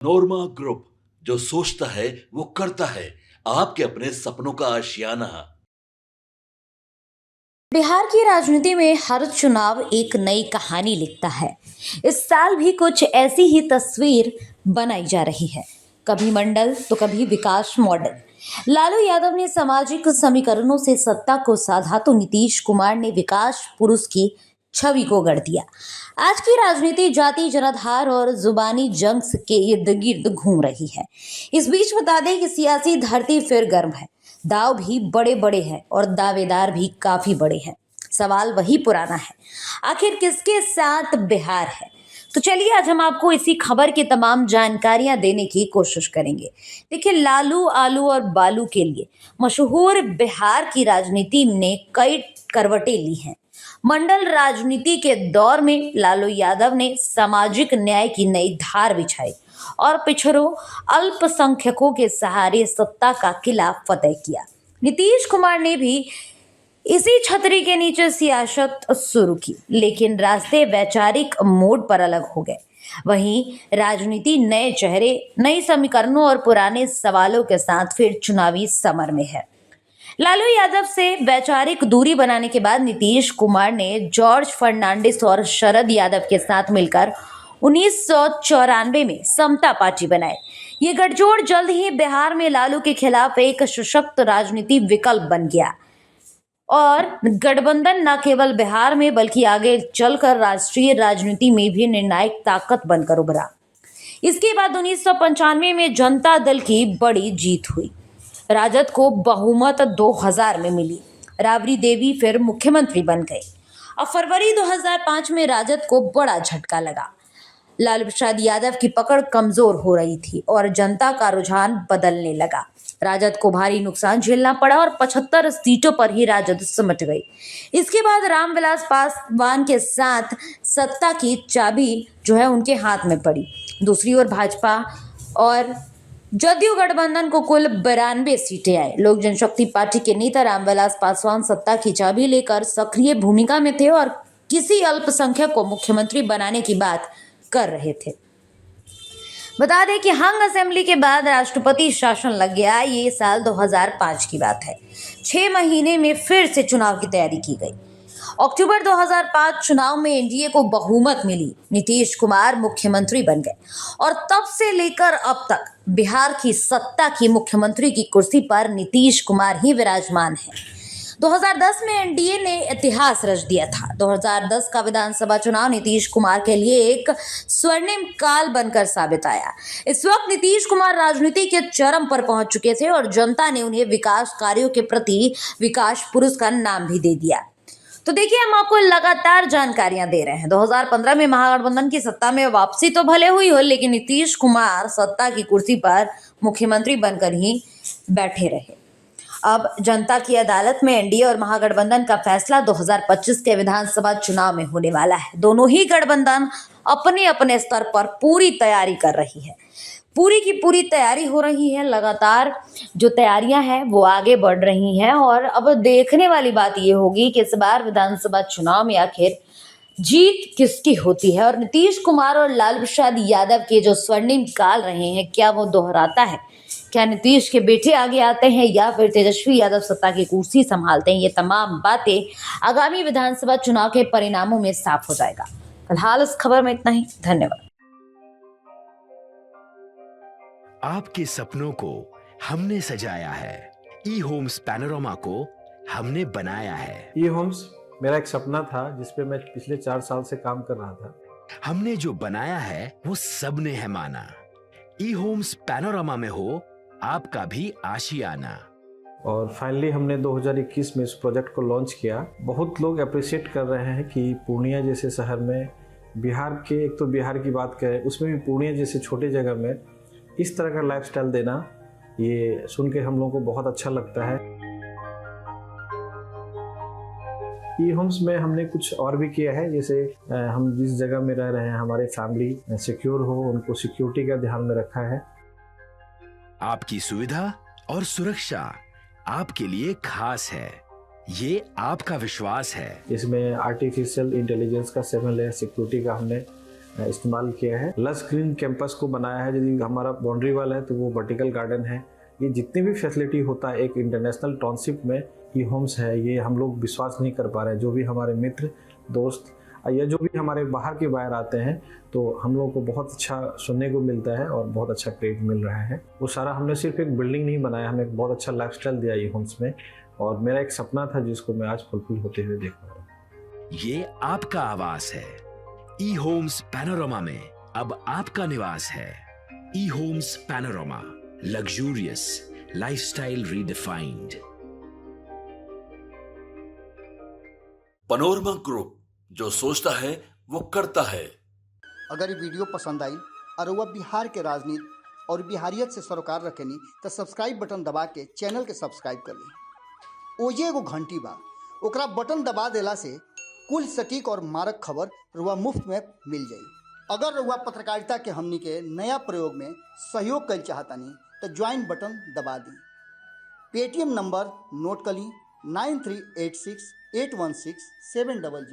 नोरमा group, जो सोचता है वो करता है। आपके अपने सपनों का आशियाना। बिहार की राजनीति में हर चुनाव एक नई कहानी लिखता है। इस साल भी कुछ ऐसी ही तस्वीर बनाई जा रही है। कभी मंडल तो कभी विकास मॉडल। लालू यादव ने सामाजिक समीकरणों से सत्ता को साधा तो नीतीश कुमार ने विकास पुरुष की छवि को गढ़ दिया। आज की राजनीति जाति जनाधार और जुबानी जंग के इर्द गिर्द घूम रही है। इस बीच बता दें कि सियासी धरती फिर गर्म है। दाव भी बड़े बड़े हैं और दावेदार भी काफी बड़े हैं। सवाल वही पुराना है, आखिर किसके साथ बिहार है? तो चलिए आज हम आपको इसी खबर की तमाम जानकारियां देने की कोशिश करेंगे। देखिए, लालू आलू और बालू के लिए मशहूर बिहार की राजनीति ने कई करवटें ली हैं। मंडल राजनीति के दौर में लालू यादव ने सामाजिक न्याय की नई धार बिछाई और पिछड़ों अल्पसंख्यकों के सहारे सत्ता का किला फतेह किया। नीतीश कुमार ने भी इसी छतरी के नीचे सियासत शुरू की, लेकिन रास्ते वैचारिक मोड़ पर अलग हो गए। वहीं राजनीति नए चेहरे, नई समीकरणों और पुराने सवालों के साथ फिर चुनावी समर में है। लालू यादव से वैचारिक दूरी बनाने के बाद नीतीश कुमार ने जॉर्ज फर्नांडिस और शरद यादव के साथ मिलकर 1994 में समता पार्टी बनाए। ये गठजोड़ जल्द ही बिहार में लालू के खिलाफ एक सशक्त राजनीति विकल्प बन गया और गठबंधन न केवल बिहार में बल्कि आगे चलकर राष्ट्रीय राजनीति में भी निर्णायक ताकत बनकर उभरा। इसके बाद 1995 में जनता दल की बड़ी जीत हुई। राजद को बहुमत 2000 में मिली। राबड़ी देवी फिर मुख्यमंत्री बन गए। अब फरवरी 2005 में राजद को बड़ा झटका लगा। लालू प्रसाद यादव की पकड़ कमजोर हो रही थी और जनता का रुझान बदलने लगा। राजद को भारी नुकसान झेलना पड़ा और 75 सीटों पर ही राजद सिमट गई। इसके बाद रामविलास पासवान के साथ सत्ता की चाबी जो है उनके हाथ में पड़ी। दूसरी ओर भाजपा और जदयू गठबंधन को कुल 92 सीटें आए। लोक जनशक्ति पार्टी के नेता रामविलास पासवान सत्ता की चाबी लेकर सक्रिय भूमिका में थे और किसी अल्पसंख्यक को मुख्यमंत्री बनाने की बात कर रहे थे। बता दें कि हंग असेंबली के बाद राष्ट्रपति शासन लग गया। ये साल 2005 की बात है। 6 महीने में फिर से चुनाव की तैयारी की गई। अक्टूबर 2005 चुनाव में एनडीए को बहुमत मिली। नीतीश कुमार मुख्यमंत्री बन गए और तब से लेकर अब तक बिहार की सत्ता की मुख्यमंत्री की कुर्सी पर नीतीश कुमार ही विराजमान है। 2010 में एनडीए ने इतिहास रच दिया था। 2010 का विधानसभा चुनाव नीतीश कुमार के लिए एक स्वर्णिम काल बनकर साबित आया। इस वक्त नीतीश कुमार राजनीति के चरम पर पहुंच चुके थे और जनता ने उन्हें विकास कार्यों के प्रति विकास पुरुष का नाम भी दे दिया। तो देखिए, हम आपको लगातार जानकारियां दे रहे हैं। 2015 में महागठबंधन की सत्ता में वापसी तो भले हुई हो, लेकिन नीतीश कुमार सत्ता की कुर्सी पर मुख्यमंत्री बनकर ही बैठे रहे। अब जनता की अदालत में एनडीए और महागठबंधन का फैसला 2025 के विधानसभा चुनाव में होने वाला है। दोनों ही गठबंधन अपने अपने स्तर पर पूरी तैयारी कर रही है। पूरी की पूरी तैयारी हो रही है। लगातार जो तैयारियां हैं वो आगे बढ़ रही हैं और अब देखने वाली बात ये होगी कि इस बार विधानसभा चुनाव में आखिर जीत किसकी होती है और नीतीश कुमार और लालू प्रसाद यादव के जो स्वर्णिम काल रहे हैं, क्या वो दोहराता है? क्या नीतीश के बेटे आगे आते हैं या फिर तेजस्वी यादव सत्ता की कुर्सी संभालते हैं? ये तमाम बातें आगामी विधानसभा चुनाव के परिणामों में साफ हो जाएगा। फिलहाल इस खबर में इतना ही। धन्यवाद। आपके सपनों को हमने सजाया है। ई होम्स पैनोरामा को हमने बनाया है। ई होम्स मेरा एक सपना था जिसपे मैं पिछले 4 साल से काम कर रहा था। हमने जो बनाया है वो सबने है माना। ई होम्स पैनोरामा में हो आपका भी आशियाना। और फाइनली हमने 2021 में इस प्रोजेक्ट को लॉन्च किया। बहुत लोग अप्रिशिएट कर रहे हैं कि पूर्णिया जैसे शहर में, बिहार के, एक तो बिहार की बात करें उसमें भी पूर्णिया जैसे छोटे जगह में इस तरह का लाइफस्टाइल देना, ये सुन के हम लोगों को बहुत अच्छा लगता है। ई होम्स में हमने कुछ और भी किया है, जैसे हम जिस जगह में रह रहे हैं हमारे फैमिली सिक्योर हो, उनको सिक्योरिटी का ध्यान में रखा है। आपकी सुविधा और सुरक्षा आपके लिए खास है, ये आपका विश्वास है। इसमें आर्टिफिशियल इंटेलिजेंस का 7 लेयर सिक्योरिटी का हमने इस्तेमाल किया है। लस ग्रीन कैंपस को बनाया है। यदि हमारा बाउंड्री वाल है तो वो वर्टिकल गार्डन है। ये जितनी भी फैसिलिटी होता है एक इंटरनेशनल टाउनशिप में ई होम्स है, ये हम लोग विश्वास नहीं कर पा रहे हैं। जो भी हमारे मित्र दोस्त या जो भी हमारे बाहर के बाहर आते हैं तो हम लोगों को बहुत अच्छा सुनने को मिलता है और बहुत अच्छा क्रेडिट मिल रहा है। वो सारा हमने सिर्फ एक बिल्डिंग नहीं बनाया, हमें एक बहुत अच्छा लाइफस्टाइल दिया ई होम्स में, और मेरा एक सपना था जिसको मैं आज फुलफिल होते हुए देख पा रहा हूँ। ये आपका आवास है। ई होम्स पैनोरामा में अब आपका निवास है। E homes panorama, luxurious lifestyle redefined. Panorama group, जो सोचता है वो करता है। अगर ये वीडियो पसंद आई और वह बिहार के राजनीति और बिहारियत से सरोकार रखेनी तो सब्सक्राइब बटन दबा के चैनल के सब्सक्राइब कर ली। ओजे एगो घंटी बा, ओकरा बटन दबा देला से कुल सटीक और मारक खबर रुआ मुफ्त में मिल जाई। अगर रुआ पत्रकारिता के हमनी के नया प्रयोग में सहयोग कर चाहतानी तो ज्वाइन बटन दबा दी। पेटीएम नंबर नोट कर ली 9386816700।